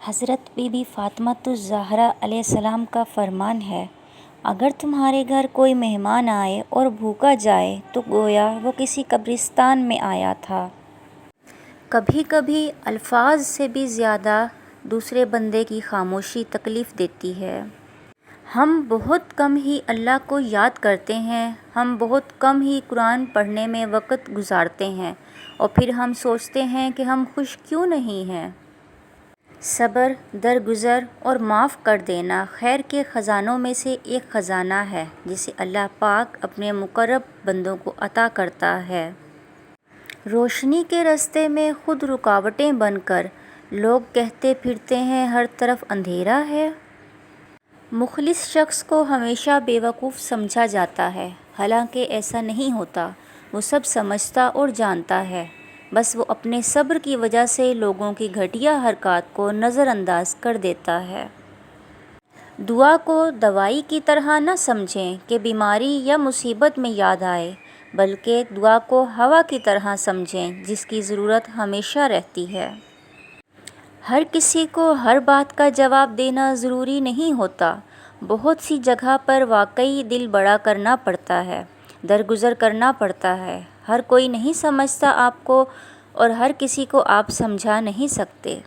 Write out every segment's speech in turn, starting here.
حضرت be be Fatima الزہرا علیہ السلام کا فرمان ہے، اگر تمہارے گھر کوئی مہمان آئے اور بھوکا جائے تو گویا وہ کسی قبرستان میں آیا تھا۔ کبھی کبھی الفاظ سے بھی زیادہ دوسرے بندے کی خاموشی تکلیف دیتی ہے۔ ہم بہت کم ہی اللہ کو یاد کرتے ہیں، ہم بہت کم ہی قرآن پڑھنے میں وقت گزارتے ہیں، اور پھر ہم سوچتے ہیں کہ ہم خوش کیوں نہیں ہیں۔ صبر، درگزر اور معاف کر دینا خیر کے خزانوں میں سے ایک خزانہ ہے جسے اللہ پاک اپنے مقرب بندوں کو عطا کرتا ہے۔ روشنی کے راستے میں خود رکاوٹیں بن کر لوگ کہتے پھرتے ہیں ہر طرف اندھیرا ہے۔ مخلص شخص کو ہمیشہ بے وقوف سمجھا جاتا ہے، حالانکہ ایسا نہیں ہوتا۔ وہ سب سمجھتا اور جانتا ہے، بس وہ اپنے صبر کی وجہ سے لوگوں کی گھٹیا حرکات کو نظر انداز کر دیتا ہے۔ دعا کو دوائی کی طرح نہ سمجھیں کہ بیماری یا مصیبت میں یاد آئے، بلکہ دعا کو ہوا کی طرح سمجھیں جس کی ضرورت ہمیشہ رہتی ہے۔ ہر کسی کو ہر بات کا جواب دینا ضروری نہیں ہوتا۔ بہت سی جگہ پر واقعی دل بڑا کرنا پڑتا ہے، درگزر کرنا پڑتا ہے۔ ہر کوئی نہیں سمجھتا آپ کو، اور ہر کسی کو آپ سمجھا نہیں سکتے۔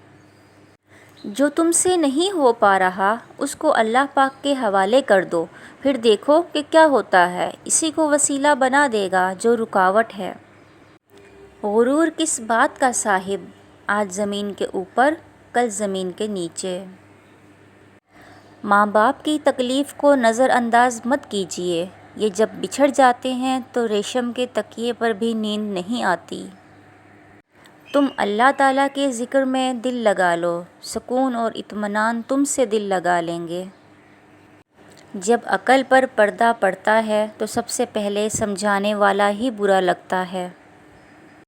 جو تم سے نہیں ہو پا رہا اس کو اللہ پاک کے حوالے کر دو، پھر دیکھو کہ کیا ہوتا ہے۔ اسی کو وسیلہ بنا دے گا جو رکاوٹ ہے۔ غرور کس بات کا صاحب، آج زمین کے اوپر کل زمین کے نیچے۔ ماں باپ کی تکلیف کو نظر انداز مت کیجیے، یہ جب بچھڑ جاتے ہیں تو ریشم کے تکیے پر بھی نیند نہیں آتی۔ تم اللہ تعالیٰ کے ذکر میں دل لگا لو، سکون اور اطمینان تم سے دل لگا لیں گے۔ جب عقل پر پردہ پڑتا ہے تو سب سے پہلے سمجھانے والا ہی برا لگتا ہے۔